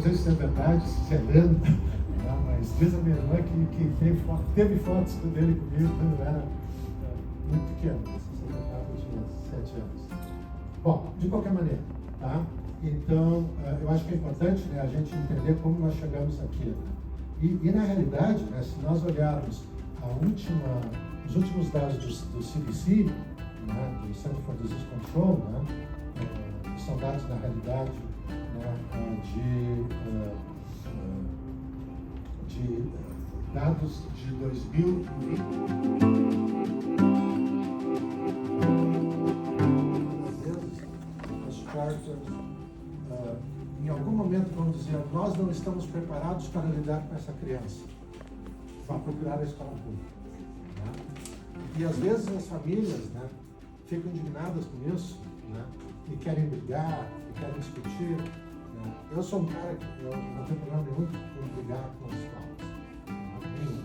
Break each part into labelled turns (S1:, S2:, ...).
S1: sei se isso é verdade, se isso é lenda, tá? Mas diz a minha irmã que teve fotos dele comigo quando eu era muito pequeno, eu tinha 7 anos. Bom, de qualquer maneira, tá? Então, eu acho que é importante, né, a gente entender como nós chegamos aqui. Né? E na realidade, né, se nós olharmos os últimos dados do CDC, né, do Center for Disease Control, né, que são dados, na realidade, né, de dados de 2000. Em algum momento vão dizer, nós não estamos preparados para lidar com essa criança. Vá procurar a escola pública. Né? E às vezes as famílias, né, ficam indignadas com isso, né, e querem brigar, e querem discutir. Né? Eu sou um cara que eu não tenho problema nenhum em brigar com as escolas. Nenhum.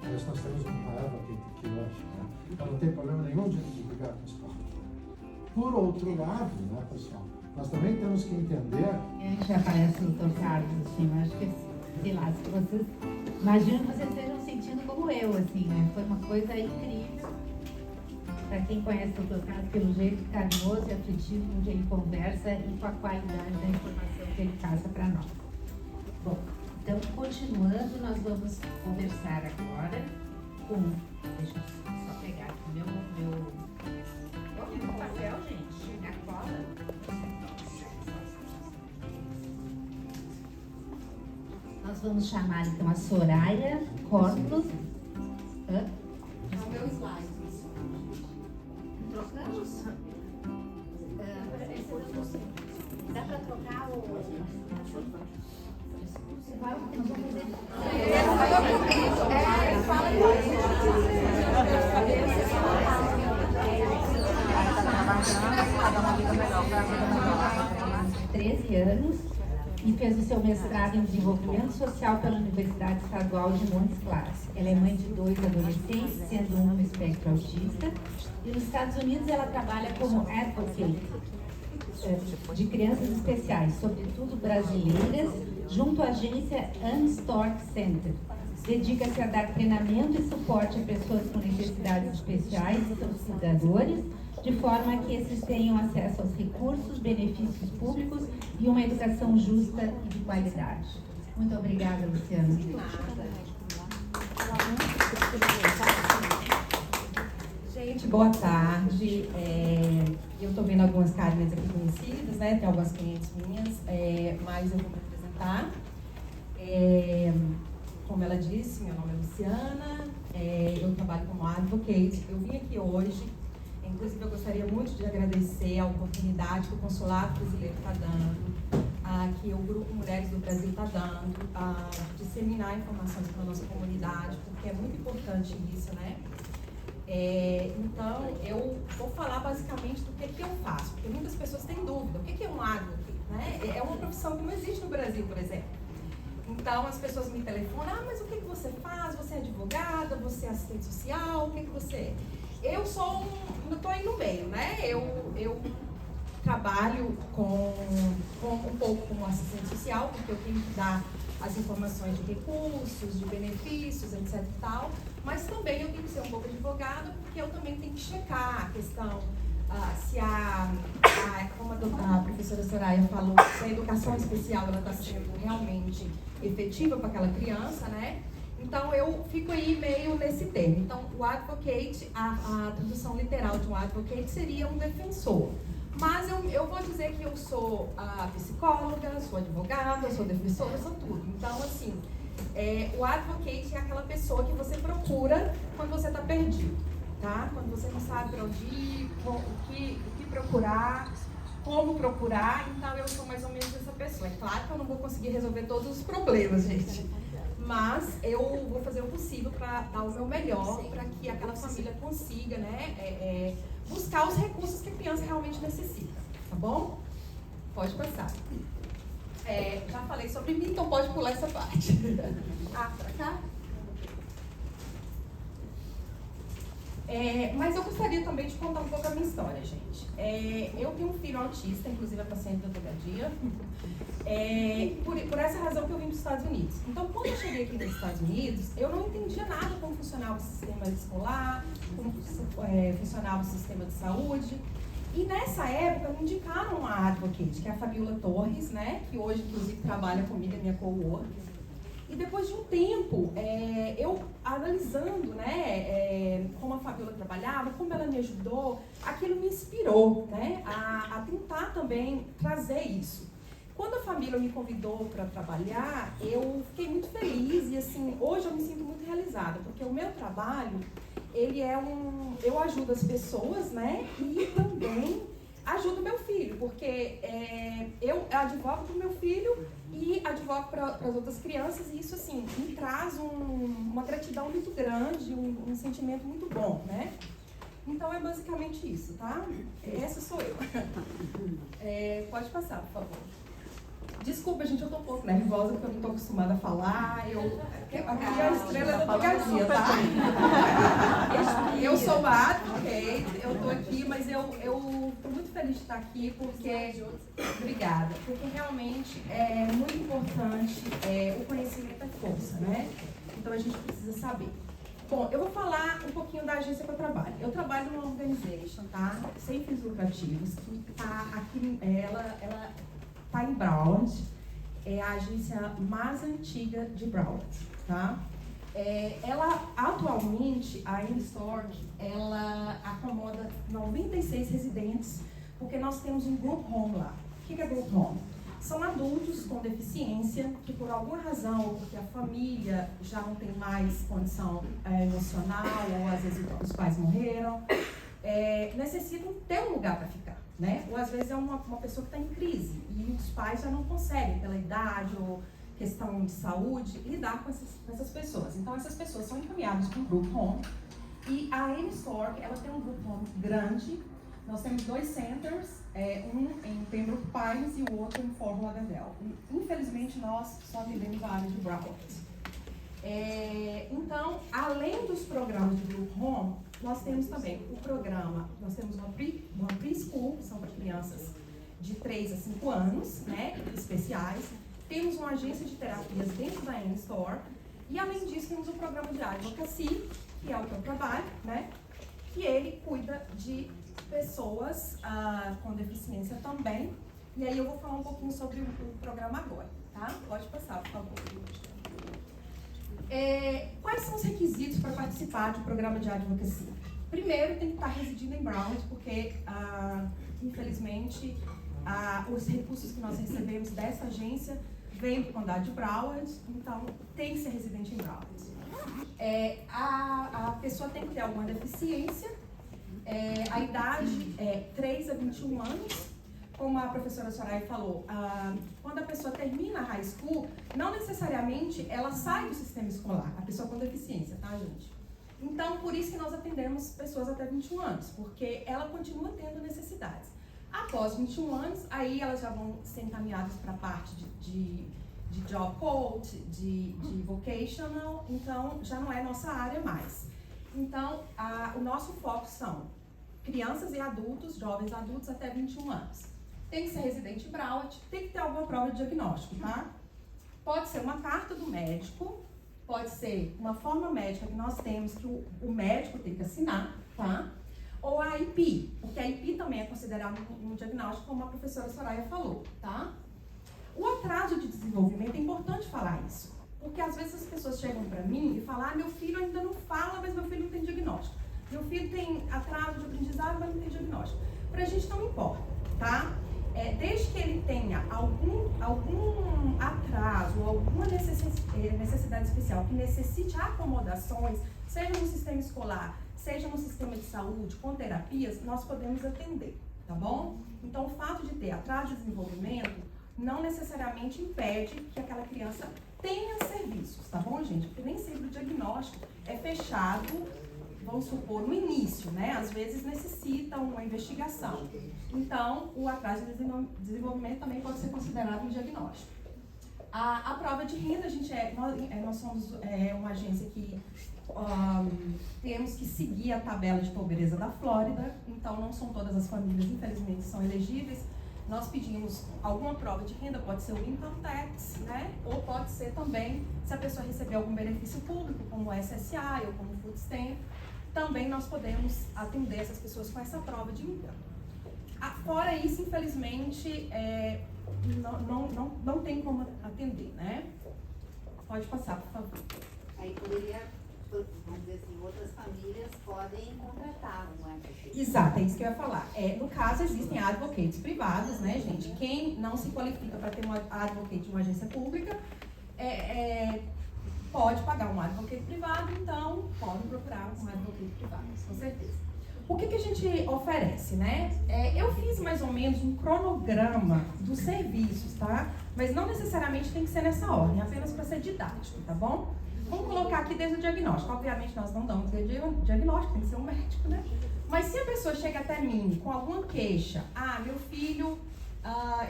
S1: Mas nós temos uma advocate aqui hoje. Né? Então não tem problema nenhum de brigar com a escola. Por outro lado, né, pessoal, nós também temos que entender...
S2: A gente já aparece o Dr. Carlos, assim, acho que, sei lá, se vocês... Imagino que vocês estejam sentindo como eu, assim, né? Foi uma coisa incrível. Para quem conhece o Dr. Carlos, pelo jeito carinhoso e afetivo com que ele conversa e com a qualidade da informação que ele passa para nós. Bom, então, continuando, nós vamos conversar agora com... Deixa eu só pegar aqui meu papel, gente, na cola. Nós vamos chamar então a Soraya Corpus.
S3: O meu slide.
S2: Trocamos? Dá para trocar o. Você vai o que nós vamos fazer?
S3: Fala
S2: 13 anos e fez o seu mestrado em desenvolvimento social pela Universidade Estadual de Montes Claros. Ela é mãe de 2 adolescentes, sendo um no espectro autista, e nos Estados Unidos ela trabalha como advocate de crianças especiais, sobretudo brasileiras, junto à agência Unstored Center. Dedica-se a dar treinamento e suporte a pessoas com necessidades especiais e seus cuidadores, de forma que esses tenham acesso aos recursos, benefícios públicos e uma educação justa e de qualidade. Muito obrigada, Luciana.
S4: Gente, boa tarde. Eu estou vendo algumas carinhas aqui conhecidas, né? Tem algumas clientes minhas, mas eu vou me apresentar. Como ela disse, meu nome é Luciana, eu trabalho como advocate. Eu vim aqui hoje, inclusive eu gostaria muito de agradecer a oportunidade que o Consulado Brasileiro está dando, que o Grupo Mulheres do Brasil está dando, de disseminar informações para a nossa comunidade, porque é muito importante isso, né? Então, eu vou falar basicamente do que eu faço, porque muitas pessoas têm dúvida, o que é um advocate? Né? É uma profissão que não existe no Brasil, por exemplo. Então, as pessoas me telefonam, mas o que você faz? Você é advogada? Você é assistente social? O que você é? Eu estou aí no meio, né? Eu trabalho um pouco como assistente social, porque eu tenho que dar as informações de recursos, de benefícios, etc e tal, mas também eu tenho que ser um pouco advogada, porque eu também tenho que checar a questão, se como a professora Soraya falou, se a educação especial está sendo realmente efetiva para aquela criança, né? Então, eu fico aí meio nesse termo. Então, o advocate, a tradução literal de um advocate seria um defensor. Mas eu vou dizer que eu sou psicóloga, sou advogada, sou defensora, sou tudo. Então, assim, o advocate é aquela pessoa que você procura quando você está perdido, tá? Quando você não sabe para onde ir, o que procurar, como procurar. Então, eu sou mais ou menos essa pessoa. É claro que eu não vou conseguir resolver todos os problemas, gente. Mas eu vou fazer o possível para dar o meu melhor para que aquela família consiga, né, buscar os recursos que a criança realmente necessita, tá bom? Pode passar. Já falei sobre mim, então pode pular essa parte. Pra cá? Mas eu gostaria também de contar um pouco a minha história, gente. Eu tenho um filho autista, inclusive é paciente da Togadia. Por essa razão que eu vim dos Estados Unidos. Então, quando eu cheguei aqui nos Estados Unidos, eu não entendia nada como funcionava o sistema escolar, como funcionava o sistema de saúde. E nessa época me indicaram uma advocate, que é a Fabiola Torres, né, que hoje inclusive trabalha comigo, é minha co-worker. E depois de um tempo, eu analisando, né, como a Fabiola trabalhava, como ela me ajudou, aquilo me inspirou, né, a tentar também trazer isso. Quando a família me convidou para trabalhar, eu fiquei muito feliz e assim, hoje eu me sinto muito realizada, porque o meu trabalho, eu ajudo as pessoas, né, e também ajudo meu filho, porque eu advogo para o meu filho e advogo para as outras crianças, e isso assim, me traz uma gratidão muito grande, um sentimento muito bom, né? Então é basicamente isso, tá? Essa sou eu. Pode passar, por favor. Desculpa, gente, eu tô um pouco nervosa porque eu não tô acostumada a falar. Aqui é a estrela da Togadia, tá? Eu sou uma advocate, eu tô aqui, mas eu tô muito feliz de estar aqui porque... Obrigada. Porque realmente é muito importante, o conhecimento é força, né? Então a gente precisa saber. Bom, eu vou falar um pouquinho da agência que eu trabalho. Eu trabalho numa organization, tá? Sem fins lucrativos, que tá aqui, ela está em Broward, é a agência mais antiga de Broward, tá? Ela, atualmente, a InStork, ela acomoda 96 residentes, porque nós temos um group home lá. O que é group home? São adultos com deficiência, que por alguma razão, ou porque a família já não tem mais condição emocional, ou às vezes os pais morreram, necessitam ter um lugar para ficar. Né? Ou às vezes é uma pessoa que está em crise e os pais já não conseguem, pela idade ou questão de saúde, lidar com essas pessoas. Então essas pessoas são encaminhadas para um group home e a InStork, ela tem um group home grande. Nós temos 2 centers, um em Pembroke Pines e o outro em Fort Lauderdale. Infelizmente nós só atendemos a área de Broward. Então, além dos programas de group home, nós temos também o programa, nós temos uma preschool, que são para crianças de 3 a 5 anos, né, especiais. Temos uma agência de terapias dentro da InStork. E além disso, temos o programa de advocacy, que é o que eu trabalho, né, que ele cuida de pessoas com deficiência também. E aí eu vou falar um pouquinho sobre o programa agora, tá? Pode passar, por favor. Quais são os requisitos para participar de um programa de advocacy? Primeiro, tem que estar residindo em Broward, porque, infelizmente, os recursos que nós recebemos dessa agência vêm do condado de Broward, então tem que ser residente em Broward. A pessoa tem que ter alguma deficiência, a idade é 3 a 21 anos. Como a professora Soraya falou, quando a pessoa termina a high school, não necessariamente ela sai do sistema escolar, a pessoa com deficiência, tá, gente? Então, por isso que nós atendemos pessoas até 21 anos, porque ela continua tendo necessidades. Após 21 anos, aí elas já vão ser encaminhadas para a parte de job coach, de vocational, então já não é nossa área mais. Então, o nosso foco são crianças e adultos, jovens adultos até 21 anos. Tem que ser residente em Broward, tem que ter alguma prova de diagnóstico, tá? Pode ser uma carta do médico, pode ser uma forma médica que nós temos que o médico tem que assinar, tá? Ou a IP, porque a IP também é considerada um diagnóstico, como a professora Soraya falou, tá? O atraso de desenvolvimento, é importante falar isso, porque às vezes as pessoas chegam para mim e falam, meu filho ainda não fala, mas meu filho não tem diagnóstico. Meu filho tem atraso de aprendizado, mas não tem diagnóstico. Pra gente não importa, tá? Desde que ele tenha algum atraso ou alguma necessidade especial que necessite acomodações, seja no sistema escolar, seja no sistema de saúde, com terapias, nós podemos atender, tá bom? Então, o fato de ter atraso de desenvolvimento não necessariamente impede que aquela criança tenha serviços, tá bom, gente? Porque nem sempre o diagnóstico é fechado, vamos supor, no início, né? Às vezes necessita uma investigação. Então, o atraso de desenvolvimento também pode ser considerado um diagnóstico. A prova de renda, nós somos uma agência que temos que seguir a tabela de pobreza da Flórida, então não são todas as famílias, infelizmente, são elegíveis. Nós pedimos alguma prova de renda, pode ser o income tax, né? Ou pode ser também, se a pessoa receber algum benefício público, como o SSI ou como o Food Stamp, também nós podemos atender essas pessoas com essa prova de renda. Fora isso, infelizmente, não tem como atender, né? Pode passar, por favor.
S3: Aí poderia, vamos dizer assim, outras famílias podem contratar um advocate.
S4: Exato, é isso que eu ia falar. No caso, existem advocates privados, né, gente? Quem não se qualifica para ter um advocate de uma agência pública, pode pagar um advocate privado, então podem procurar um advocate privado, com certeza. O que a gente oferece, né? Eu fiz mais ou menos um cronograma dos serviços, tá? Mas não necessariamente tem que ser nessa ordem, apenas para ser didático, tá bom? Vamos colocar aqui desde o diagnóstico. Obviamente nós não damos diagnóstico, tem que ser um médico, né? Mas se a pessoa chega até mim com alguma queixa, meu filho,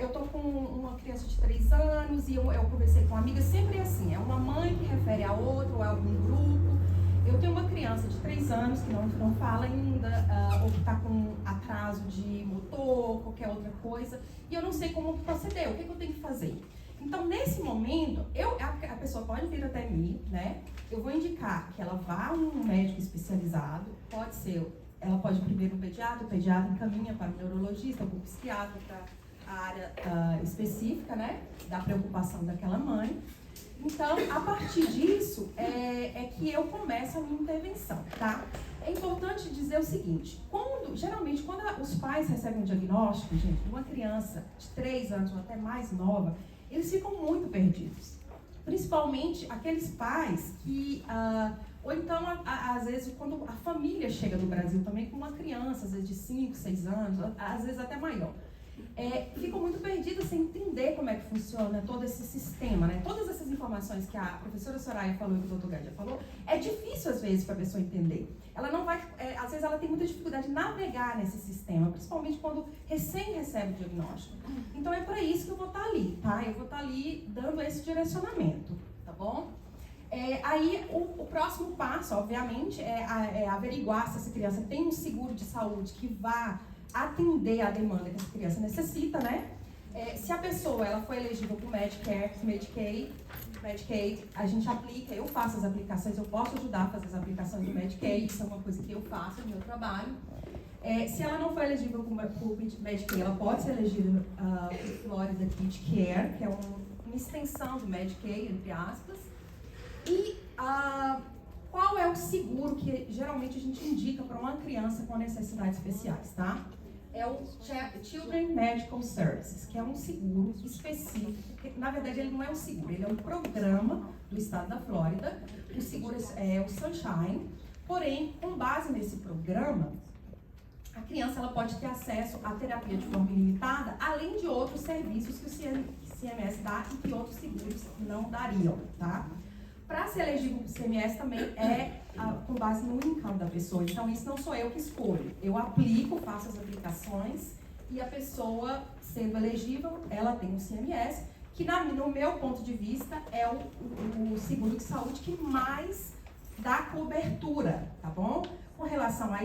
S4: eu tô com uma criança de 3 anos e eu conversei com uma amiga, sempre assim, é uma mãe que refere a outra ou a algum grupo. Eu tenho uma criança de 3 anos que não fala ainda, ou que está com atraso de motor, qualquer outra coisa, e eu não sei como proceder, o que eu tenho que fazer? Então, nesse momento, a pessoa pode vir até mim, né? Eu vou indicar que ela vá a um médico especializado, ela pode ir primeiro no pediatra, o pediatra encaminha para o neurologista, ou para o psiquiatra, para a área específica, né? Da preocupação daquela mãe. Então, a partir disso, que eu começo a minha intervenção, tá? É importante dizer o seguinte, geralmente, quando os pais recebem um diagnóstico, gente, de uma criança de 3 anos ou até mais nova, eles ficam muito perdidos. Principalmente aqueles pais que, ou então, às vezes, quando a família chega no Brasil também com uma criança, às vezes de 5, 6 anos, às vezes até maior. Ficam muito perdidos sem entender como é que funciona todo esse sistema, né? Todas essas informações que a professora Soraya falou e que o Dr. Gadia falou, é difícil às vezes para a pessoa entender. Ela não vai, às vezes ela tem muita dificuldade de navegar nesse sistema, principalmente quando recém recebe o diagnóstico. Então é para isso que eu vou estar ali, tá? Eu vou estar ali dando esse direcionamento, tá bom? Aí o próximo passo, obviamente, é averiguar se essa criança tem um seguro de saúde que vá atender a demanda que essa criança necessita, né? Se a pessoa ela foi elegível para o Medicare, Medicaid, a gente aplica, eu faço as aplicações, eu posso ajudar a fazer as aplicações do Medicaid, isso é uma coisa que eu faço no meu trabalho. Se ela não for elegível para o Medicaid, ela pode ser elegível para o Florida Kid Care, que é uma extensão do Medicaid, entre aspas. E qual é o seguro que geralmente a gente indica para uma criança com necessidades especiais, tá? É o Children Medical Services, que é um seguro específico, que, na verdade ele não é um seguro, ele é um programa do estado da Flórida, o seguro é o Sunshine, porém, com base nesse programa, a criança ela pode ter acesso à terapia de forma ilimitada, além de outros serviços que o CMS dá e que outros seguros não dariam, tá? Para ser elegível para o CMS também com base no income da pessoa. Então, isso não sou eu que escolho. Eu aplico, faço as aplicações e a pessoa, sendo elegível, ela tem o CMS, que no meu ponto de vista é o seguro de saúde que mais dá cobertura, tá bom? Com relação a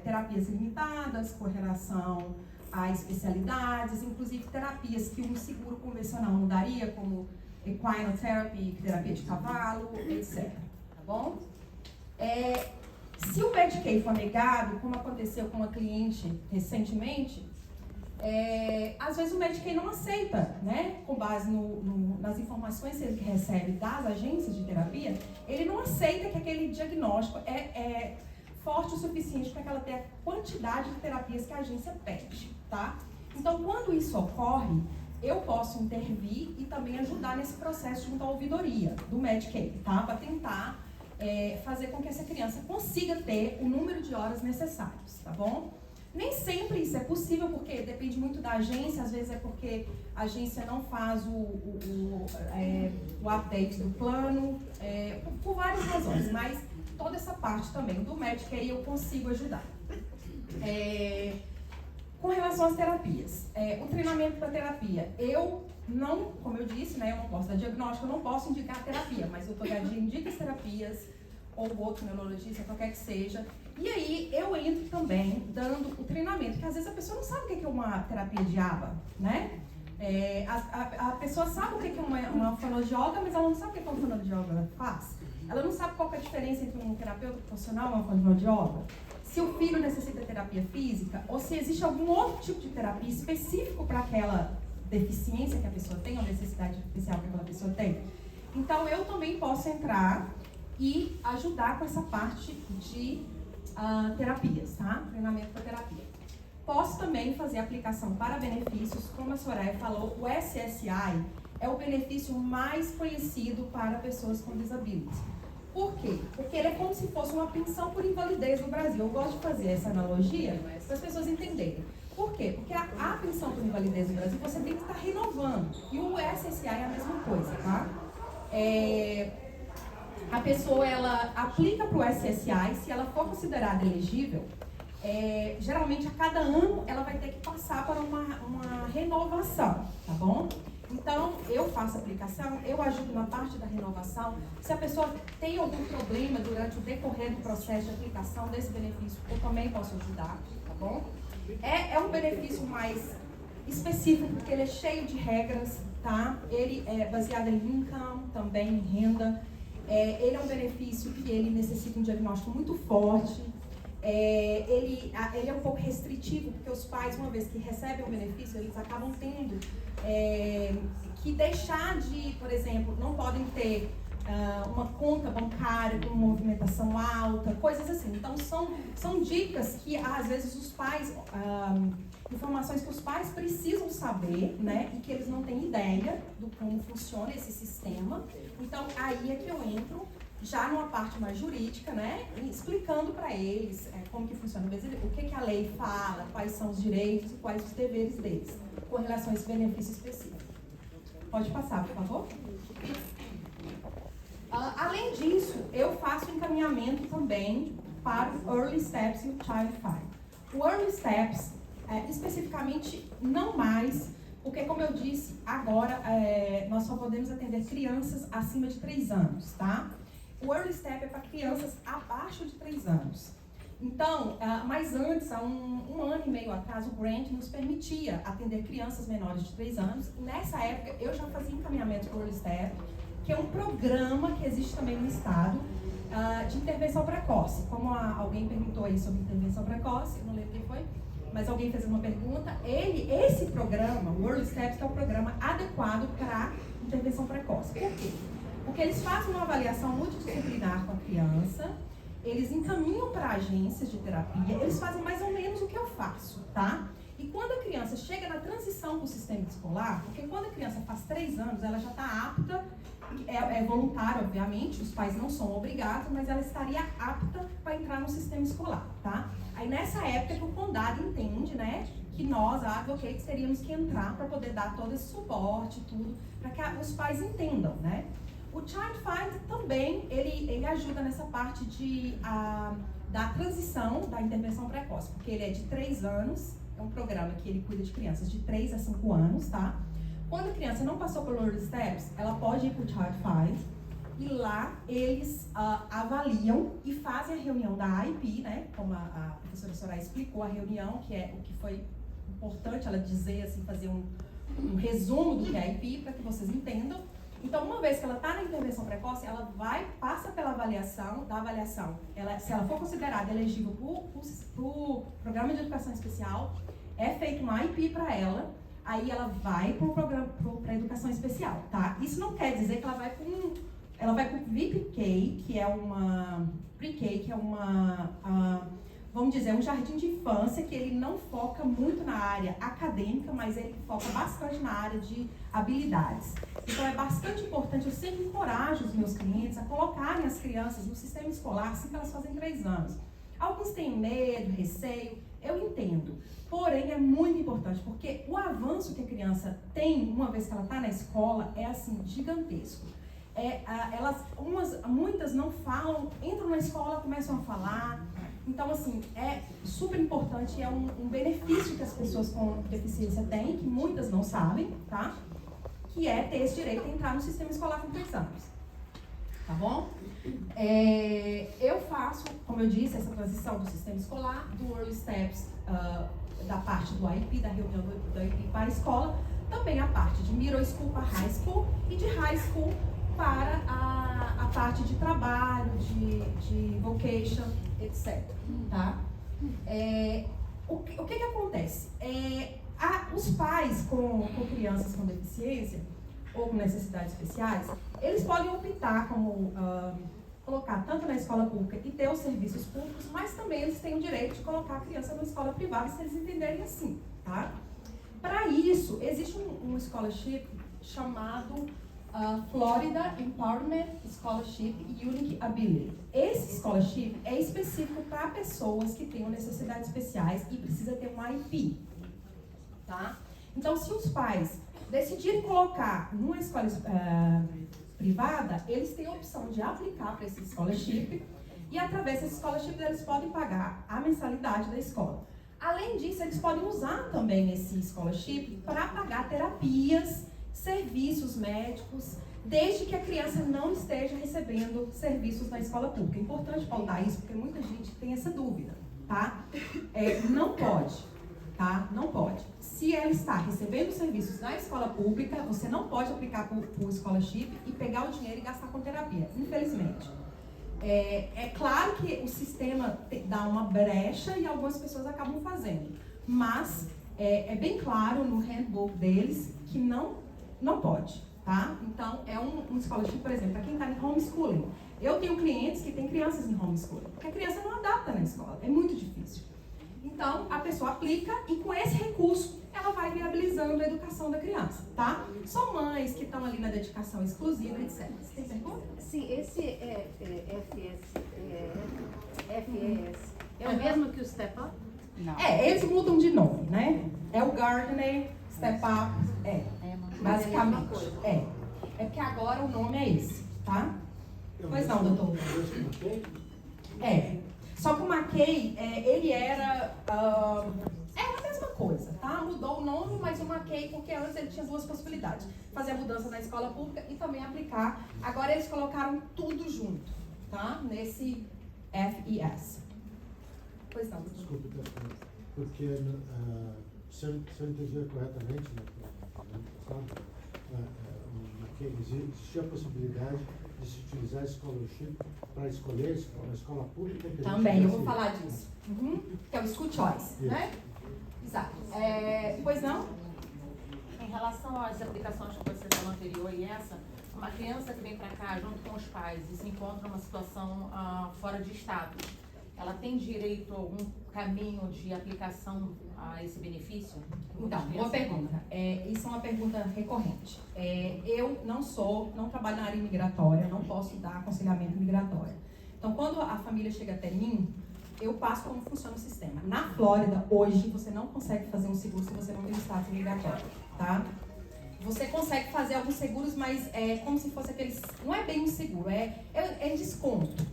S4: terapias limitadas, com relação a especialidades, inclusive terapias que um seguro convencional não daria, como equine therapy, terapia de cavalo, etc. Tá bom? Se o Medicaid for negado, como aconteceu com uma cliente recentemente, às vezes o Medicaid não aceita, né? Com base nas informações que ele recebe das agências de terapia, ele não aceita que aquele diagnóstico é forte o suficiente para que ela tenha a quantidade de terapias que a agência pede, tá? Então, quando isso ocorre, eu posso intervir e também ajudar nesse processo junto à ouvidoria do Medicaid, tá? Para tentar fazer com que essa criança consiga ter o número de horas necessários, tá bom? Nem sempre isso é possível, porque depende muito da agência, às vezes é porque a agência não faz o update do plano, por várias razões, mas toda essa parte também do Medicaid eu consigo ajudar. Com relação às terapias, o treinamento para terapia, eu não, como eu disse, né, eu não posso dar diagnóstico, eu não posso indicar terapia, mas o ortopedia indica as terapias, ou outro neurologista, qualquer que seja. E aí eu entro também dando o treinamento, porque às vezes a pessoa não sabe o que é uma terapia de ABA, né? A pessoa sabe o que é uma fonoaudióloga, mas ela não sabe o que uma fonoaudióloga faz. Ela não sabe qual é a diferença entre um terapeuta profissional e uma fonoaudióloga. Se o filho necessita de terapia física, ou se existe algum outro tipo de terapia específico para aquela deficiência que a pessoa tem, ou necessidade especial que aquela pessoa tem. Então, eu também posso entrar e ajudar com essa parte de terapias, tá? Treinamento para terapia. Posso também fazer aplicação para benefícios, como a Soraya falou, o SSI é o benefício mais conhecido para pessoas com disability. Por quê? Porque ele é como se fosse uma pensão por invalidez no Brasil. Eu gosto de fazer essa analogia para as pessoas entenderem. Por quê? Porque a pensão por invalidez no Brasil você tem que estar renovando. E o SSI é a mesma coisa, tá? A pessoa, ela aplica para o SSI, se ela for considerada elegível, geralmente a cada ano ela vai ter que passar para uma renovação, tá bom? Então, eu faço a aplicação, eu ajudo na parte da renovação. Se a pessoa tem algum problema durante o decorrer do processo de aplicação desse benefício, eu também posso ajudar, tá bom? É um benefício mais específico, porque ele é cheio de regras, tá? Ele é baseado em income, também em renda. Ele é um benefício que ele necessita um diagnóstico muito forte. Ele é um pouco restritivo, porque os pais, uma vez que recebem o benefício, eles acabam tendo que deixar de, por exemplo, não podem ter uma conta bancária com movimentação alta, coisas assim. Então, são dicas que, às vezes, os pais, informações que os pais precisam saber, né, e que eles não têm ideia do como funciona esse sistema. Então, aí é que eu entro, já numa parte mais jurídica, né, explicando para eles como que funciona, o que a lei fala, quais são os direitos e quais os deveres deles, com relação a esse benefício específico. Pode passar, por favor. Além disso, eu faço encaminhamento também para o Early Steps e o Child Find. O Early Steps, especificamente, não mais, porque, como eu disse, agora nós só podemos atender crianças acima de 3 anos, tá? O Early Step é para crianças abaixo de 3 anos. Então, mas antes, há um ano e meio atrás, o Grant nos permitia atender crianças menores de 3 anos. Nessa época, eu já fazia encaminhamento para o Early Step, que é um programa que existe também no estado de intervenção precoce. Como alguém perguntou aí sobre intervenção precoce, eu não lembro quem foi, mas alguém fez uma pergunta. Esse programa, o Early Steps, é o programa adequado para intervenção precoce. Por quê? Porque eles fazem uma avaliação multidisciplinar com a criança, eles encaminham para agências de terapia, eles fazem mais ou menos o que eu faço, tá? E quando a criança chega na transição para o sistema escolar, porque quando a criança faz 3 anos, ela já está apta, é voluntária, obviamente, os pais não são obrigados, mas ela estaria apta para entrar no sistema escolar, tá? Aí nessa época que o condado entende, né, que nós, advocates, teríamos que entrar para poder dar todo esse suporte, tudo, para que os pais entendam, né? O Child Find também, ele ajuda nessa parte da transição da intervenção precoce, porque ele é de 3 anos, é um programa que ele cuida de crianças de 3 a 5 anos, tá? Quando a criança não passou pelo Early Steps, ela pode ir para o Child Find, e lá eles avaliam e fazem a reunião da AIP, né? Como a professora Soraya explicou a reunião, que é o que foi importante ela dizer, assim, fazer um resumo do que é a AIP, para que vocês entendam. Então, uma vez que ela está na intervenção precoce, ela passa pela avaliação, se ela for considerada elegível para o programa de educação especial, é feito uma IP para ela, aí ela vai para a educação especial, tá? Isso não quer dizer que ela vai para o VPK, que é uma pre-K, que é vamos dizer, um jardim de infância, que ele não foca muito na área acadêmica, mas ele foca bastante na área de habilidades. Então, é bastante importante, eu sempre encorajo os meus clientes a colocarem as crianças no sistema escolar assim que elas fazem 3 anos. Alguns têm medo, receio, eu entendo. Porém, é muito importante, porque o avanço que a criança tem, uma vez que ela está na escola, é assim, gigantesco. Muitas não falam, entram na escola, começam a falar. Então, assim, é super importante, é um benefício que as pessoas com deficiência têm, que muitas não sabem, tá? que é ter esse direito de entrar no sistema escolar com 3 anos. Tá bom? Eu faço, como eu disse, essa transição do sistema escolar, do Early Steps, da parte do IEP, da reunião do IEP para a escola, também a parte de Middle School para High School e de High School para a parte de trabalho, de vocation, etc. Tá? O que acontece? Os pais com crianças com deficiência ou com necessidades especiais, eles podem optar como colocar tanto na escola pública e ter os serviços públicos, mas também eles têm o direito de colocar a criança na escola privada se eles entenderem assim, tá? Para isso, existe um scholarship chamado Florida Empowerment Scholarship Unique Ability. Esse scholarship é específico para pessoas que tenham necessidades especiais e precisa ter um IEP, tá? Então, se os pais decidirem colocar numa escola privada, eles têm a opção de aplicar para esse scholarship e através desse scholarship eles podem pagar a mensalidade da escola. Além disso, eles podem usar também esse scholarship para pagar terapias, serviços médicos, desde que a criança não esteja recebendo serviços na escola pública. É importante pautar isso, porque muita gente tem essa dúvida, tá? Não pode, tá? Não pode. Se ela está recebendo serviços na escola pública, você não pode aplicar por scholarship e pegar o dinheiro e gastar com terapia, infelizmente. É claro que o sistema dá uma brecha e algumas pessoas acabam fazendo, mas é bem claro no handbook deles que não pode, tá? Então, é um scholarship, por exemplo, para quem está em homeschooling. Eu tenho clientes que têm crianças em homeschooling, porque a criança não adapta na escola, é muito difícil. Então, a pessoa aplica e com esse recurso, ela vai viabilizando a educação da criança, tá? São mães que estão ali na dedicação exclusiva, etc. Você tem pergunta?
S3: Sim, esse FES é o mesmo que o Step Up?
S5: Não.
S4: Eles mudam de nome, né? É o Gardener, Step Up, basicamente. É porque agora o nome é esse, tá? Pois não, doutor. Só que o McKay, ele era a mesma coisa, tá? Mudou o nome, mas o McKay, porque antes ele tinha 2 possibilidades. Fazer a mudança na escola pública e também aplicar. Agora eles colocaram tudo junto, tá? Nesse FES. Pois não.
S1: Desculpe, porque se eu entendi corretamente, existia a possibilidade de se utilizar esse scholarship para escolher a escola pública?
S4: Também, eu vou falar disso. Que é o School Choice, né? Exato. Pois não?
S5: Em relação às aplicações que você falou anterior e essa, uma criança que vem para cá junto com os pais e se encontra numa situação fora de estado, ela tem direito a algum caminho de aplicação a esse benefício?
S4: Então, boa pergunta. Isso é uma pergunta recorrente. Eu não trabalho na área migratória, não posso dar aconselhamento migratório. Então, quando a família chega até mim, eu passo como funciona o sistema. Na Flórida, hoje, você não consegue fazer um seguro se você não tem status migratório, tá? Você consegue fazer alguns seguros, mas é como se fosse aqueles... Não é bem um seguro, é desconto.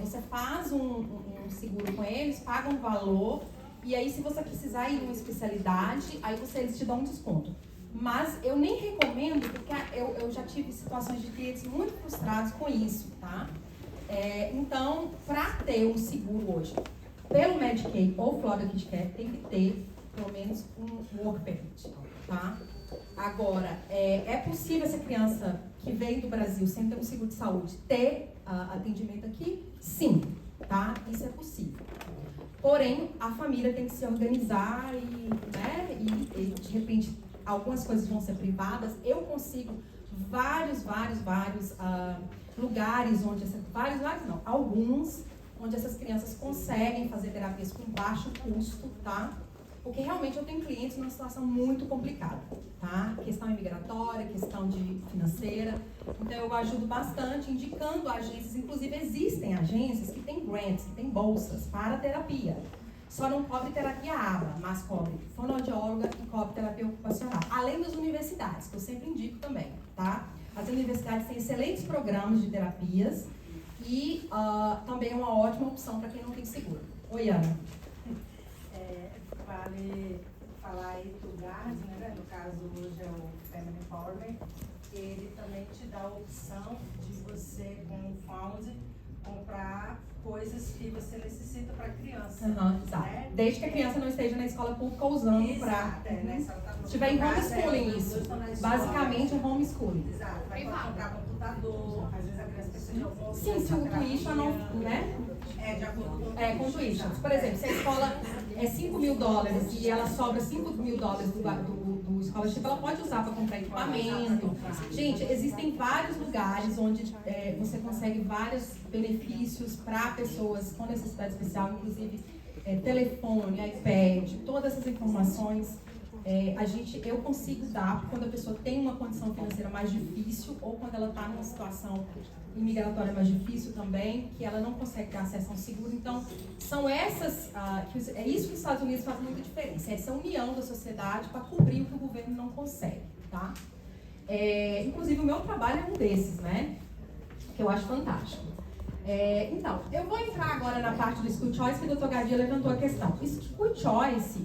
S4: Você faz um seguro com eles, paga um valor, e aí se você precisar ir em uma especialidade, aí eles te dão um desconto. Mas eu nem recomendo, porque eu já tive situações de clientes muito frustrados com isso, tá? Então, para ter um seguro hoje, pelo Medicaid ou Florida KidCare, tem que ter pelo menos um work permit, tá? Agora, é possível essa criança que veio do Brasil sem ter um seguro de saúde ter atendimento aqui? Sim, tá? Isso é possível. Porém, a família tem que se organizar e de repente, algumas coisas vão ser privadas. Eu consigo vários lugares onde alguns onde essas crianças conseguem fazer terapias com baixo custo, tá? Porque realmente eu tenho clientes numa situação muito complicada, tá? Questão imigratória, questão de financeira. Então eu ajudo bastante indicando agências, inclusive existem agências que têm grants, que têm bolsas para terapia. Só não cobre terapia ABA, mas cobre fonoaudióloga e cobre terapia ocupacional. Além das universidades, que eu sempre indico também, tá? As universidades têm excelentes programas de terapias e também é uma ótima opção para quem não tem seguro. Oi, Ana.
S6: Vale falar aí que o Guardian, né, no caso hoje é o Family Empowerment, ele também te dá a opção de você, com o Found, comprar coisas que você necessita para a criança.
S4: Exato.
S6: Né?
S4: Desde que a criança não esteja na escola pública usando para...
S6: né? Se ela tá
S4: Se tiver em homeschooling
S6: os
S4: isso.
S6: dois estão na escola.
S4: Basicamente é homeschooling.
S6: Exato. Vai comprar computador, às vezes a criança precisa de alguma outra
S4: Sim, se o tuition não, né?
S6: É, de acordo com o
S4: Com tuition. Por exemplo, se a escola é $5.000 e ela sobra $5.000 do scholarship, ela pode usar para comprar equipamento. Gente, existem vários lugares onde você consegue vários benefícios para pessoas com necessidade especial, inclusive telefone, iPad, todas essas informações. Eu consigo dar quando a pessoa tem uma condição financeira mais difícil ou quando ela está numa situação imigratória mais difícil também, que ela não consegue ter acesso a um seguro. Então, são essas, é isso que os Estados Unidos faz muita diferença, essa união da sociedade para cobrir o que o governo não consegue, tá? Inclusive, o meu trabalho é um desses, né? Que eu acho fantástico. Então, eu vou entrar agora na parte do School Choice, que o Dr. Gadia levantou a questão. O School Choice,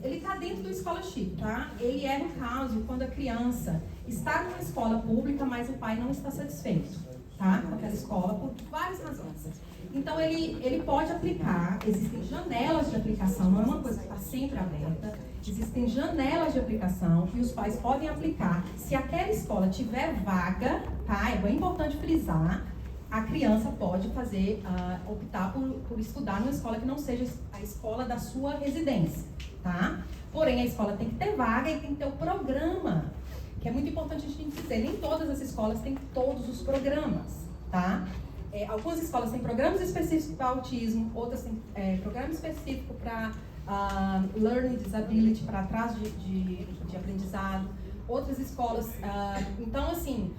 S4: ele está dentro do scholarship, tá? Ele no caso, quando a criança está numa escola pública, mas o pai não está satisfeito, tá? Com aquela escola, por várias razões. Então, ele pode aplicar, existem janelas de aplicação, não é uma coisa que está sempre aberta, existem janelas de aplicação que os pais podem aplicar. Se aquela escola tiver vaga, tá? É bem importante frisar, a criança pode optar por estudar numa escola que não seja a escola da sua residência, tá? Porém, a escola tem que ter vaga e tem que ter o programa, que é muito importante a gente dizer. Nem todas as escolas têm todos os programas, tá? Algumas escolas têm programas específicos para autismo, outras têm programa específico para learning disability, para atraso de aprendizado. Outras escolas, então assim,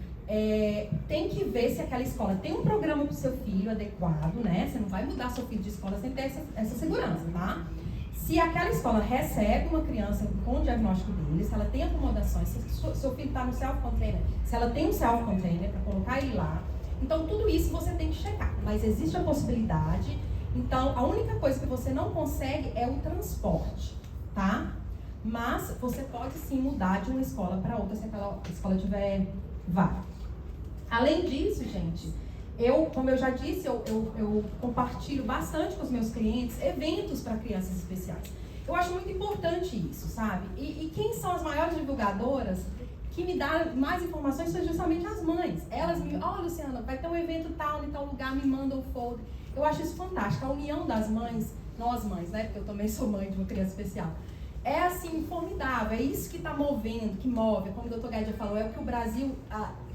S4: tem que ver se aquela escola tem um programa para o seu filho adequado, né? Você não vai mudar seu filho de escola sem ter essa segurança, tá? Se aquela escola recebe uma criança com o diagnóstico dele, se ela tem acomodações, se seu filho está no self-container, se ela tem um self-container para colocar ele lá, então tudo isso você tem que checar. Mas existe a possibilidade, então a única coisa que você não consegue é o transporte, tá? Mas você pode sim mudar de uma escola para outra se aquela escola tiver vaga. Além disso, gente, como eu já disse, eu compartilho bastante com os meus clientes eventos para crianças especiais. Eu acho muito importante isso, sabe? E quem são as maiores divulgadoras que me dão mais informações são justamente as mães. Elas me, Luciana, vai ter um evento tal, em tal lugar, me mandam o folder. Eu acho isso fantástico. A união das mães, nós mães, né? Porque eu também sou mãe de uma criança especial. É assim, formidável. É isso que está movendo, que move. Como o Dr. Gadia falou, é o que o Brasil,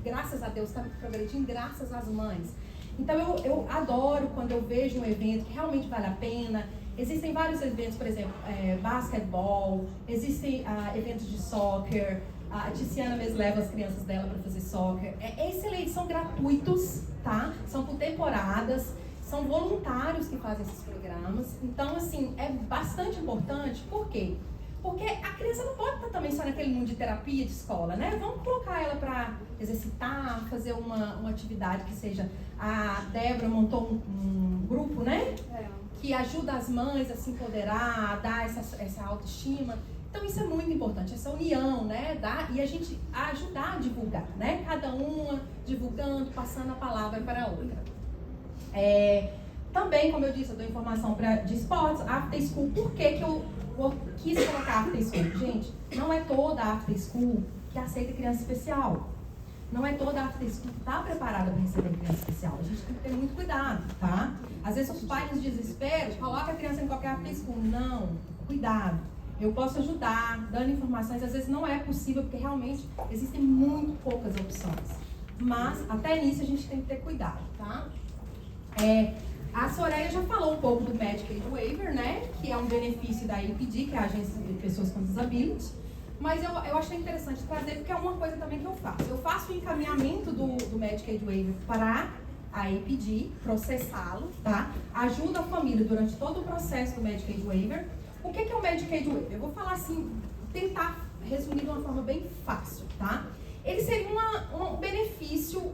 S4: graças a Deus, está progredindo graças às mães. Então eu adoro quando eu vejo um evento que realmente vale a pena. Existem vários eventos, por exemplo, basquetebol, existem eventos de soccer. A Tiziana mesmo leva as crianças dela para fazer soccer. É excelente, são gratuitos, tá? São por temporadas, são voluntários que fazem esses programas. Então, assim, é bastante importante. Por quê? Porque a criança não pode estar também só naquele mundo de terapia de escola, né? Vamos colocar ela para exercitar, fazer uma atividade que seja... A Débora montou um grupo, né? Que ajuda as mães a se empoderar, a dar essa autoestima. Então isso é muito importante, essa união, né? E a gente ajudar a divulgar, né? Cada uma divulgando, passando a palavra para a outra. Também, como eu disse, eu dou informação de esportes, after school. Por que eu quis colocar after school? Gente, não é toda a after school que aceita criança especial. Não é toda a after school que está preparada para receber criança especial. A gente tem que ter muito cuidado, tá? Às vezes os pais nos desesperam, coloca a criança em qualquer after school. Não, cuidado. Eu posso ajudar, dando informações, às vezes não é possível, porque realmente existem muito poucas opções. Mas, até nisso, a gente tem que ter cuidado, tá? A Soraya já falou um pouco do Medicaid Waiver, né? Que é um benefício da APD, que é a Agência de Pessoas com Disability. Mas eu achei interessante trazer, porque é uma coisa também que eu faço. Eu faço o encaminhamento do Medicaid Waiver para a APD, processá-lo, tá? Ajuda a família durante todo o processo do Medicaid Waiver. O que é o Medicaid Waiver? Eu vou falar assim, tentar resumir de uma forma bem fácil, tá? Ele seria um benefício,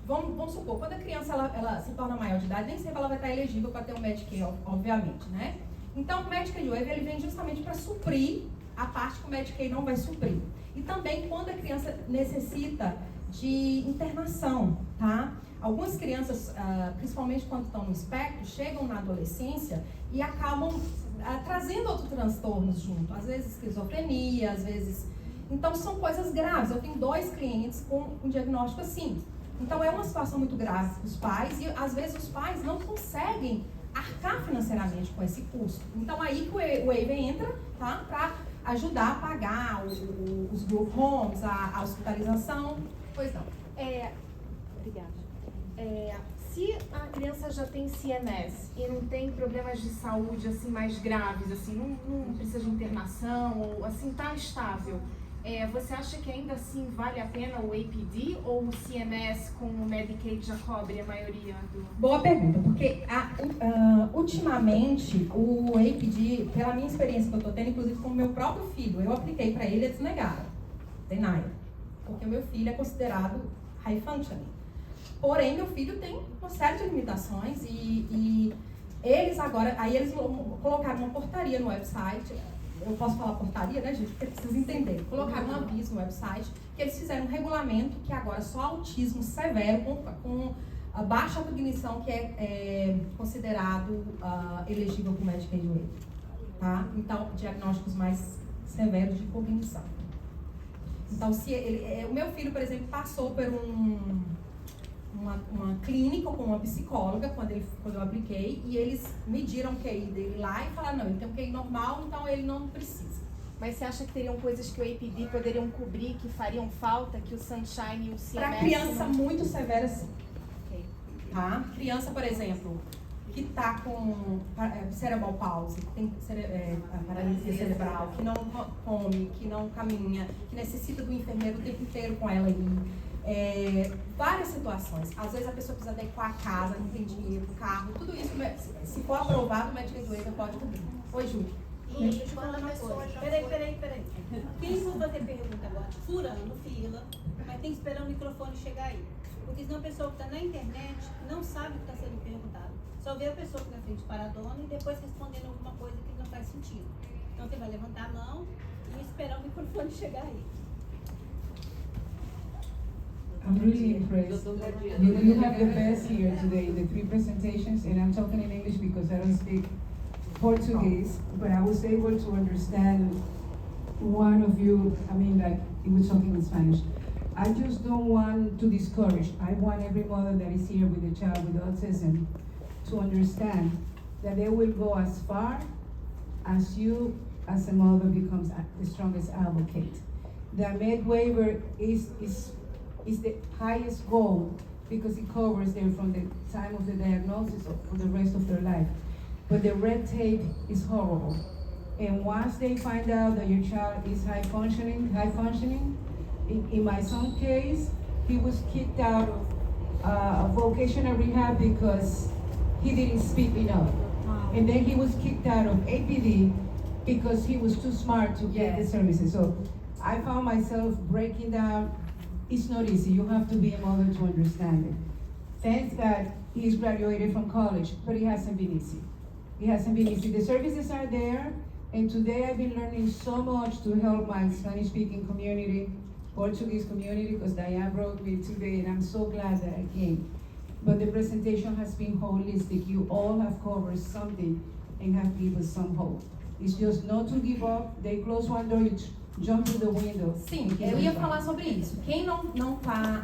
S4: vamos supor, quando a criança ela se torna maior de idade, nem sempre ela vai estar elegível para ter um Medicaid, obviamente, né? Então, o Medicaid Waiver ele vem justamente para suprir a parte que o Medicaid não vai suprir. E também quando a criança necessita de internação, tá? Algumas crianças, principalmente quando estão no espectro, chegam na adolescência e acabam trazendo outros transtornos junto. Às vezes esquizofrenia, às vezes... Então, são coisas graves. Eu tenho 2 clientes com um diagnóstico assim. Então, é uma situação muito grave para os pais e, às vezes, os pais não conseguem arcar financeiramente com esse custo. Então, aí que o waiver entra, tá? Para ajudar a pagar os group homes, a hospitalização. Pois não.
S7: Obrigada. Se a criança já tem CMS e não tem problemas de saúde assim mais graves, assim, não precisa de internação ou assim tá estável, você acha que ainda assim vale a pena o APD ou o CMS com o Medicaid já cobre a maioria do...
S4: Boa pergunta, porque ultimamente o APD, pela minha experiência que eu estou tendo, inclusive com o meu próprio filho, eu apliquei para ele e eles negaram, porque o meu filho é considerado high functioning. Porém, meu filho tem uma série de limitações e eles agora, aí eles colocaram uma portaria no website. Eu posso falar portaria, né, gente? Porque precisa entender. Colocaram um aviso no website que eles fizeram um regulamento que agora só autismo severo com a baixa cognição que é considerado elegível para o Medicaid Waiver, tá? Então, diagnósticos mais severos de cognição. Então, se o meu filho, por exemplo, passou por uma clínica com uma psicóloga quando eu apliquei e eles mediram o QI dele lá e falaram, não, ele tem um QI normal, então ele não precisa.
S7: Mas você acha que teriam coisas que o APD poderiam cobrir, que fariam falta, que o Sunshine e o CMS...
S4: Para criança
S7: não...
S4: muito severa, sim.
S7: Okay.
S4: Tá? Criança, por exemplo, que está com cerebral palsy, que tem paralisia cerebral, que não come, que não caminha, que necessita do enfermeiro o tempo inteiro com ela ali. Várias situações. Às vezes a pessoa precisa adequar a casa, não tem dinheiro, carro, tudo isso, se for aprovado, o Medicaid Waiver pode cobrir. Oi, Júlia.
S8: E quando a pessoa já Peraí. Quem for fazer pergunta agora? Furando fila, mas tem que esperar o microfone chegar aí. Porque senão a pessoa que está na internet não sabe o que está sendo perguntado. Só vê a pessoa que na frente paradona e depois respondendo alguma coisa que não faz sentido. Então você vai levantar a mão e esperar o microfone chegar aí.
S9: I'm really impressed. You have the best here today, the 3 presentations, and I'm talking in English because I don't speak Portuguese, but I was able to understand one of you, like you were talking in Spanish. I just don't want to discourage. I want every mother that is here with a child with autism to understand that they will go as far as you, as a mother, becomes the strongest advocate. The Med waiver is the highest goal because it covers them from the time of the diagnosis for the rest of their life. But the red tape is horrible. And once they find out that your child is high functioning, in my son's case, he was kicked out of vocational rehab because he didn't speak enough. And then he was kicked out of APD because he was too smart to get the services. So I found myself breaking down. It's not easy. You have to be a mother to understand it. Thank God he's graduated from college, but it hasn't been easy. It hasn't been easy. The services are there, and today I've been learning so much to help my Spanish-speaking community, Portuguese community, because Diane brought me today, and I'm so glad that I came. But the presentation has been holistic. You all have covered something and have given us some hope. It's just not to give up. They close one door, you jump through the window.
S4: Sim, eu ia falar sobre isso. Quem não tá...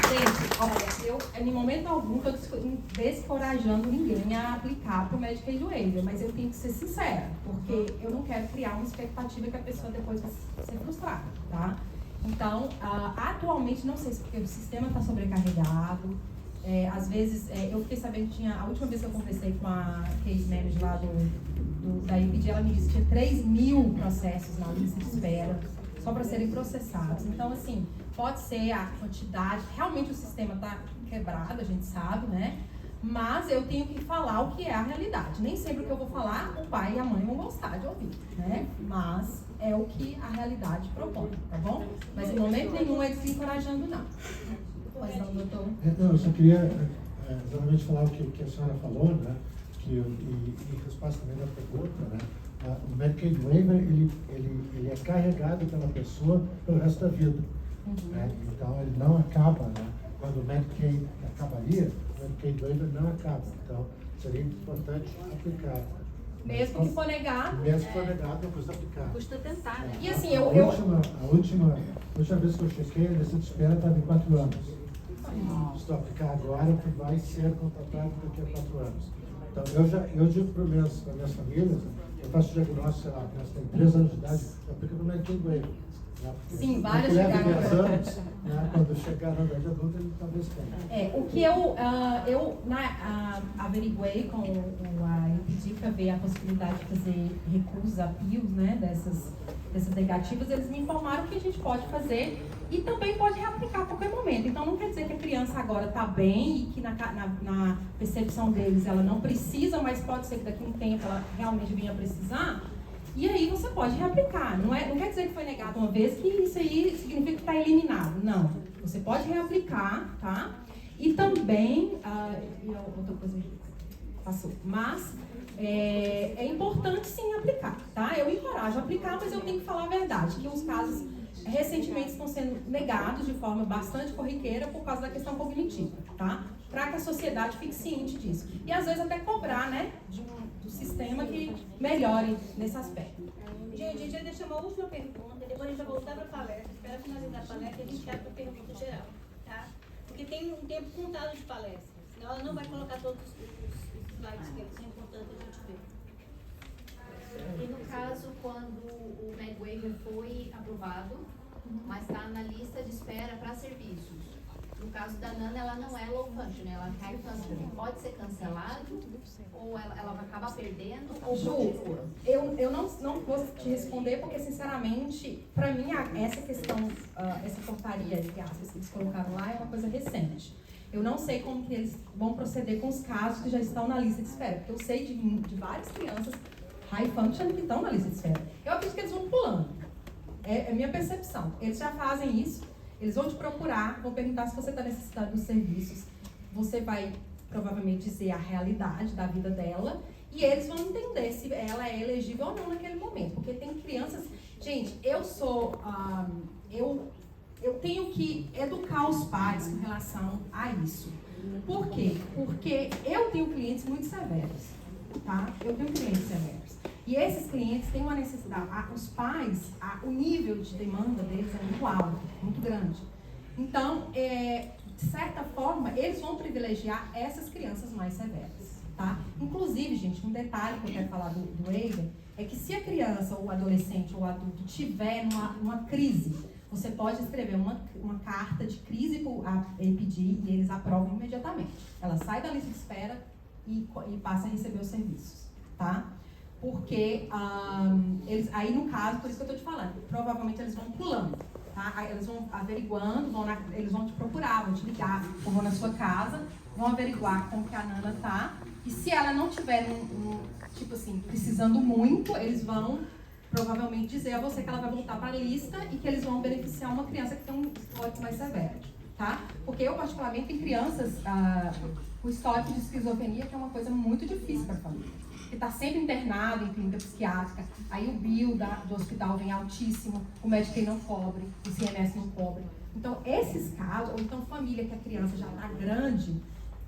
S4: Gente, olha, eu em momento algum estou descorajando ninguém a aplicar para o Medicaid Waiver, mas eu tenho que ser sincera, porque eu não quero criar uma expectativa que a pessoa depois vai ser frustrada, tá? Então, atualmente, não sei se porque o sistema está sobrecarregado, às vezes, eu fiquei sabendo que a última vez que eu conversei com a case manager lá da IPD, ela me disse que tinha 3.000 processos na lista de espera, só para serem processados. Então, assim, pode ser a quantidade, realmente o sistema está quebrado, a gente sabe, né? Mas eu tenho que falar o que é a realidade. Nem sempre o que eu vou falar, o pai e a mãe vão gostar de ouvir, né? Mas é o que a realidade propõe, tá bom? Mas em momento nenhum é desencorajando, não. Pois não, doutor?
S1: Não, eu só queria exatamente falar o que a senhora falou, né? E em resposta também da pergunta, né? O Medicaid Waiver, ele é carregado pela pessoa pelo resto da vida. Né? Então, ele não acaba, né? Quando o Medicaid acabaria, o Medicaid Waiver não acaba. Então, seria importante aplicar.
S4: Mesmo que for negado.
S1: Mesmo que for negado, não custa aplicar.
S3: Custa tentar, né?
S4: E assim,
S1: A última vez que eu chequei, a lista de espera estava em 4 anos. Se eu aplicar agora, tu vai ser contratado daqui a 4 anos. Então, eu digo para minhas famílias, eu faço diagnóstico, sei lá, a criança tem 3 anos de idade, eu aplico no Medicaid Waiver.
S4: Sim, várias
S1: leva
S4: chegaram.
S1: 10 anos, né? Quando chegar na idade adulta, ele talvez tenha.
S4: O que eu averiguei com a IPD para ver a possibilidade de fazer recursos, apios, né, dessas negativas, eles me informaram que a gente pode fazer e também pode reaplicar a qualquer momento. Então não quer dizer que a criança agora está bem e que na percepção deles ela não precisa, mas pode ser que daqui a um tempo ela realmente venha a precisar. E aí você pode reaplicar. Não quer dizer que foi negado uma vez que isso aí significa que está eliminado. Não. Você pode reaplicar, tá? E também, outra coisa passou. Mas é importante sim aplicar, tá? Eu encorajo a aplicar, mas eu tenho que falar a verdade, que os casos recentemente estão sendo negados de forma bastante corriqueira por causa da questão cognitiva, tá? Para que a sociedade fique ciente disso. E às vezes até cobrar, né, do sistema que melhore nesse aspecto.
S8: Gente, a gente vai deixar uma última pergunta, depois a gente vai voltar para a palestra, espera finalizar a palestra e a gente abre para a pergunta geral, tá? Porque tem um tempo contado de palestra, senão ela não vai colocar todos os slides que são importantes a gente ver.
S3: E no caso, quando o Med Waiver foi aprovado, mas está na lista de espera para serviços. No caso da Nana, ela não é low function, ela é high function. Pode ser cancelado ou ela vai acabar perdendo? Ou
S4: Ju, eu não vou te responder porque, sinceramente, para mim, essa questão, essa portaria que eles colocaram lá é uma coisa recente. Eu não sei como que eles vão proceder com os casos que já estão na lista de espera, porque eu sei de várias crianças high function que estão na lista de espera. Eu acredito que eles vão pulando. É minha percepção. Eles já fazem isso. Eles vão te procurar, vão perguntar se você está necessitando dos serviços. Você vai provavelmente dizer a realidade da vida dela e eles vão entender se ela é elegível ou não naquele momento. Porque tem crianças... Gente, eu tenho que educar os pais com relação a isso. Por quê? Porque eu tenho clientes muito severos, tá? Eu tenho clientes severos. E esses clientes têm uma necessidade, os pais, o nível de demanda deles é muito alto, muito grande. Então, de certa forma, eles vão privilegiar essas crianças mais severas, tá? Inclusive, gente, um detalhe que eu quero falar do waiver é que se a criança, ou o adolescente, ou o adulto tiver numa crise, você pode escrever uma carta de crise para a APD e eles aprovam imediatamente. Ela sai da lista de espera e passa a receber os serviços, tá? Porque eles, aí no caso, por isso que eu estou te falando, provavelmente eles vão pulando, tá? Aí eles vão averiguando, eles vão te procurar, vão te ligar, ou vão na sua casa, vão averiguar como que a Nana tá, e se ela não tiver, tipo assim, precisando muito, eles vão provavelmente dizer a você que ela vai voltar para a lista e que eles vão beneficiar uma criança que tem um histórico mais severo, tá? Porque eu, particularmente, tenho crianças com histórico de esquizofrenia, que é uma coisa muito difícil para a família. Que está sempre internado em clínica psiquiátrica, aí o bill do hospital vem altíssimo, o Medicaid não cobre, o CMS não cobre. Então, esses casos, ou então família que a criança já está grande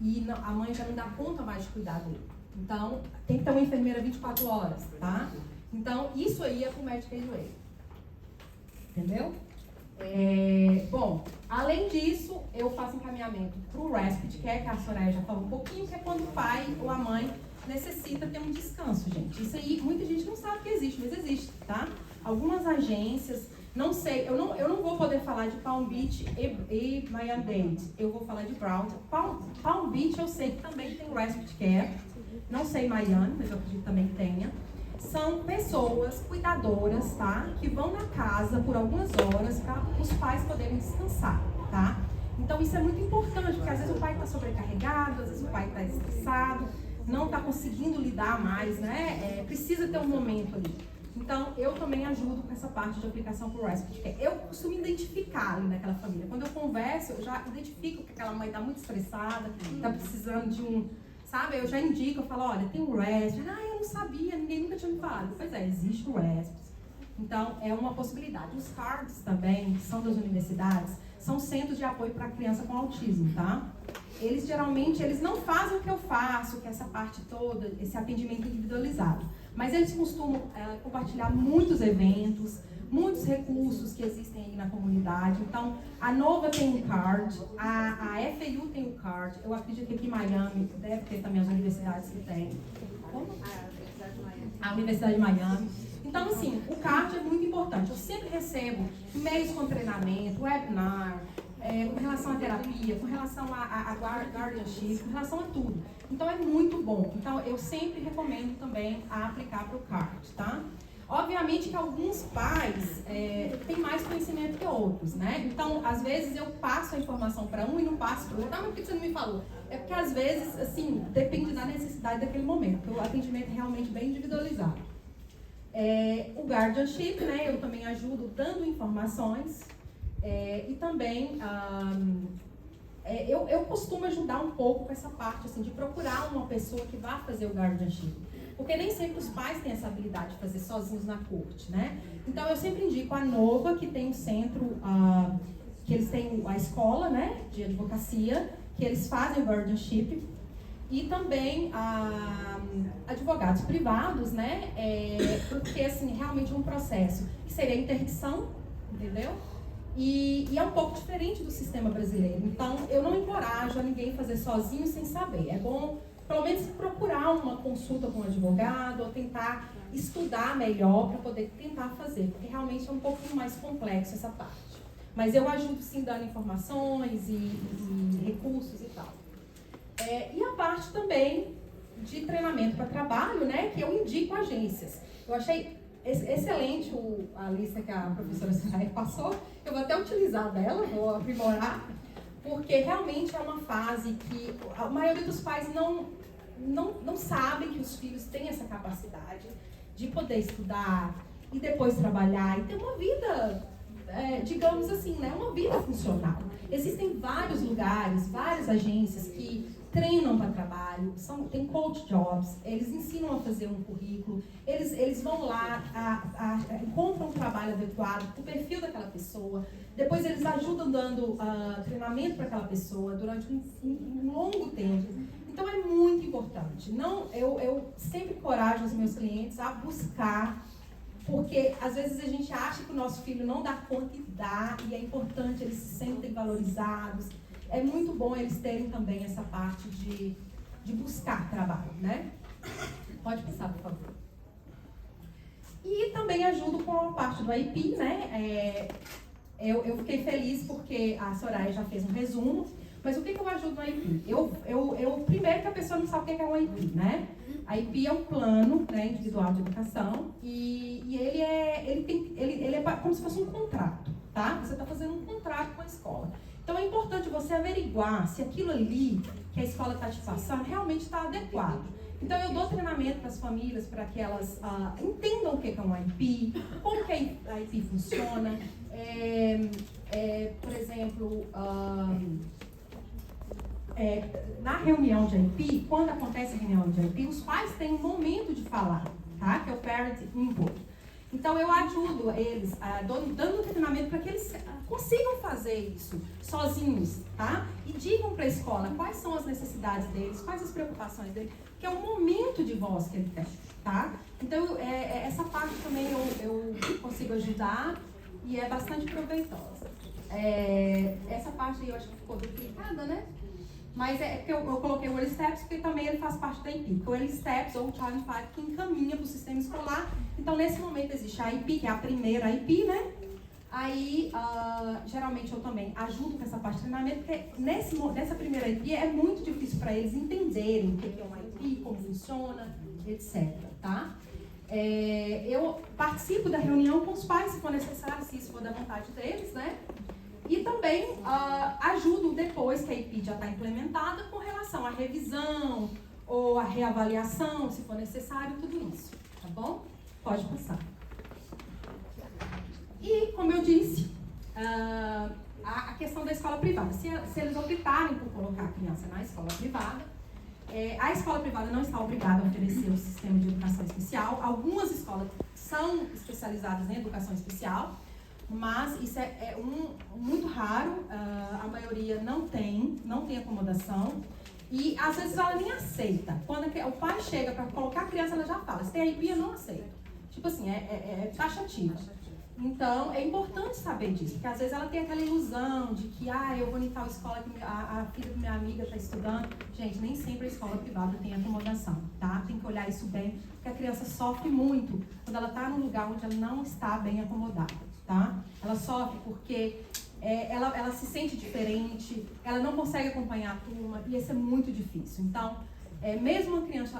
S4: e a mãe já não dá conta mais de cuidar dele. Então, tem que ter uma enfermeira 24 horas, tá? Então, isso aí é com o Medicaid Waiver. Entendeu? Bom, além disso, eu faço encaminhamento para o Respite Care, que a Soraya já falou um pouquinho, que é quando o pai ou a mãe necessita ter um descanso, gente. Isso aí, muita gente não sabe que existe, mas existe, tá? Algumas agências, não sei, eu não vou poder falar de Palm Beach e Miami-Dade. Eu vou falar de Broward. Palm Beach eu sei que também tem Respite Care. Não sei Miami, mas eu acredito que também tenha. São pessoas cuidadoras, tá? Que vão na casa por algumas horas para os pais poderem descansar, tá? Então isso é muito importante, porque às vezes o pai está sobrecarregado, às vezes o pai está estressado, não está conseguindo lidar mais, né? Precisa ter um momento ali. Então, eu também ajudo com essa parte de aplicação por RESP. Eu costumo identificar ali naquela família. Quando eu converso, eu já identifico que aquela mãe está muito estressada, está precisando de um... Sabe, eu já indico, eu falo, olha, tem o RESP. Ah, eu não sabia, ninguém nunca tinha me falado. Pois é, existe o RESP. Então, é uma possibilidade. Os CARDs também, que são das universidades, são centros de apoio para criança com autismo, tá? Eles geralmente, eles não fazem o que eu faço, que é essa parte toda, esse atendimento individualizado. Mas eles costumam compartilhar muitos eventos, muitos recursos que existem aí na comunidade. Então, a Nova tem um CARD, a FAU tem um CARD, eu acredito que aqui em Miami deve ter também as universidades que têm. Como? A Universidade de Miami. Então, assim, o CARD é muito importante. Eu sempre recebo e-mails com treinamento, webinar, com relação à terapia, com relação a guardianship, com relação a tudo. Então, é muito bom. Então, eu sempre recomendo também a aplicar para o CARD, tá? Obviamente que alguns pais têm mais conhecimento que outros, né? Então, às vezes eu passo a informação para um e não passo para o outro. Ah, mas por que você não me falou? É porque, às vezes, assim, depende da necessidade daquele momento, porque o atendimento é realmente bem individualizado. O guardianship, né? Eu também ajudo dando informações e também eu costumo ajudar um pouco com essa parte, assim, de procurar uma pessoa que vá fazer o guardianship. Porque nem sempre os pais têm essa habilidade de fazer sozinhos na corte, né? Então, eu sempre indico a Nova, que tem um centro, que eles têm a escola, né, de advocacia, que eles fazem o guardianship, e também advogados privados, né, porque, assim, realmente é um processo que seria a interdição, entendeu? E é um pouco diferente do sistema brasileiro. Então, eu não encorajo a ninguém fazer sozinho sem saber. É bom, pelo menos, procurar uma consulta com um advogado ou tentar estudar melhor para poder tentar fazer, porque realmente é um pouquinho mais complexo essa parte. Mas eu ajudo, sim, dando informações e recursos e tal. E a parte também de treinamento para trabalho, né, que eu indico agências. Eu achei excelente a lista que a professora Soraya passou. Eu vou até utilizar dela, vou aprimorar, porque realmente é uma fase que a maioria dos pais não sabe que os filhos têm essa capacidade de poder estudar e depois trabalhar e ter uma vida, digamos assim, né, uma vida funcional. Existem vários lugares, várias agências que treinam para trabalho, tem coach jobs, eles ensinam a fazer um currículo, eles vão lá, encontram um trabalho adequado para o perfil daquela pessoa, depois eles ajudam dando treinamento para aquela pessoa durante um longo tempo. Então é muito importante. Eu sempre encorajo os meus clientes a buscar, porque às vezes a gente acha que o nosso filho não dá conta e dá, e é importante, eles se sentem valorizados. É muito bom eles terem também essa parte de buscar trabalho, né? Pode passar, por favor. E também ajudo com a parte do IP, né? Eu fiquei feliz porque a Soraya já fez um resumo, mas o que eu ajudo no IP? Primeiro que a pessoa não sabe o que é um IP, né? A IP é um plano, né, individual de educação e ele é como se fosse um contrato, tá? Você está fazendo um contrato com a escola. Então é importante você averiguar se aquilo ali que a escola está te passando realmente está adequado. Então eu dou treinamento para as famílias para que elas entendam o que é um IP, como que a IP funciona. Por exemplo, na reunião de IP, quando acontece a reunião de IP, os pais têm um momento de falar, tá? Que é o Parent Input. Então eu ajudo eles, dando treinamento para que eles consigam fazer isso sozinhos, tá? E digam para a escola quais são as necessidades deles, quais as preocupações deles, que é o momento de voz que ele tem, tá? Então essa parte também eu consigo ajudar e é bastante proveitosa. Essa parte aí eu acho que ficou duplicada, né? Mas é porque eu coloquei o Early Steps, porque também ele faz parte da IP. O Early Steps, ou o Child 5, que encaminha para o sistema escolar. Então, nesse momento, existe a IP, que é a primeira IP, né? Aí, geralmente, eu também ajudo com essa parte de treinamento, porque nessa primeira IP é muito difícil para eles entenderem o que é uma IP, como funciona, etc. Tá? Eu participo da reunião com os pais, se for necessário, se isso for da vontade deles, né? E também ajudo depois que a IP já está implementada com relação à revisão ou à reavaliação, se for necessário, tudo isso, tá bom? Pode passar. a questão da escola privada. Se eles optarem por colocar a criança na escola privada, a escola privada não está obrigada a oferecer o sistema de educação especial. Algumas escolas são especializadas em educação especial, mas isso é muito raro, a maioria não tem acomodação. E às vezes ela nem aceita. Quando o pai chega para colocar a criança, ela já fala, se tem AIP, eu não aceito. Tipo assim, é taxativo. Então, é importante saber disso, porque às vezes ela tem aquela ilusão de que, eu vou em tal escola que a filha da minha amiga está estudando. Gente, nem sempre a escola privada tem acomodação, tá? Tem que olhar isso bem, porque a criança sofre muito quando ela está num lugar onde ela não está bem acomodada, tá? Ela sofre porque ela se sente diferente, ela não consegue acompanhar a turma, e isso é muito difícil. Então, mesmo uma criança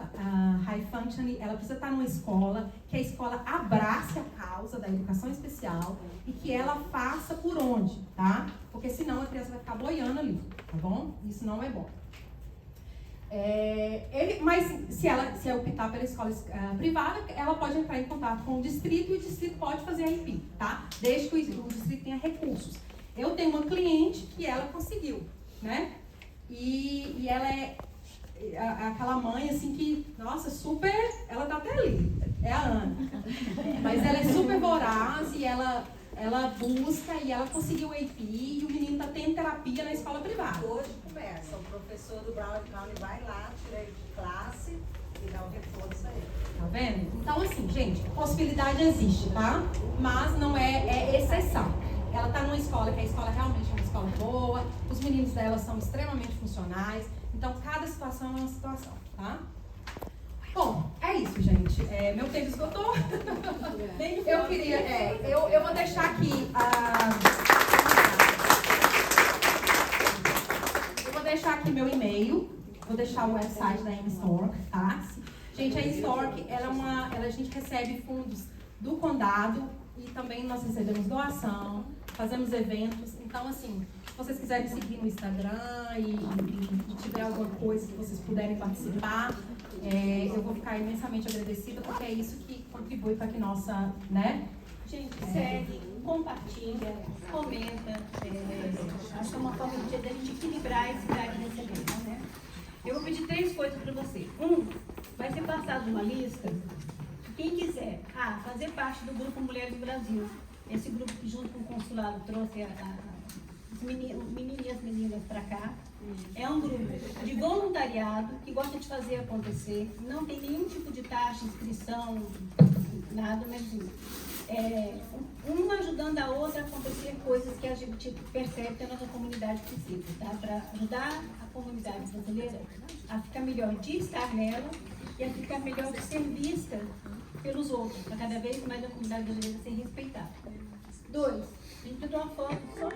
S4: high functioning, ela precisa estar numa escola, que a escola abrace a causa da educação especial e que ela faça por onde, tá? Porque senão a criança vai ficar boiando ali, tá bom? Isso não é bom. Mas se ela optar pela escola privada, ela pode entrar em contato com o distrito e o distrito pode fazer a IP, tá? Desde que o distrito tenha recursos. Eu tenho uma cliente que ela conseguiu, né? E ela é aquela mãe, assim, que, nossa, super... Ela tá até ali, é a Ana. Mas ela é super voraz e ela busca e ela conseguiu o AP e o menino tá tendo terapia na escola privada.
S6: Hoje começa, o professor do Brown County vai lá, tira ele de classe e dá o reforço a ele.
S4: Tá vendo? Então, assim, gente, possibilidade existe, tá? Mas não é exceção. Ela tá numa escola que a escola realmente é uma escola boa, os meninos dela são extremamente funcionais, então cada situação é uma situação, tá? Bom, é isso, gente. Meu tempo esgotou. Eu queria, eu vou deixar aqui meu e-mail, vou deixar o website da M-Stork, tá? Gente, a M-Stork, a gente recebe fundos do condado e também nós recebemos doação, fazemos eventos. Então, assim, se vocês quiserem seguir no Instagram e tiver alguma coisa que vocês puderem participar, eu vou ficar imensamente agradecida, porque é isso que contribui para que nossa, né?
S8: Gente, segue, compartilha, comenta. Acho que é uma forma de a gente equilibrar esse lugar de recebimento, né? Eu vou pedir 3 coisas para você. Vai ser passado uma lista. Quem quiser fazer parte do Grupo Mulheres do Brasil, esse grupo que junto com o consulado trouxe os meninos e as meninas para cá, é um grupo de voluntariado que gosta de fazer acontecer, não tem nenhum tipo de taxa, inscrição, nada, mas uma ajudando a outra a acontecer coisas que a gente percebe que a nossa comunidade precisa, tá? Para ajudar a comunidade brasileira a ficar melhor de estar nela e a ficar melhor de ser vista pelos outros, para cada vez mais a comunidade brasileira ser respeitada. 2, a gente deu uma foto só.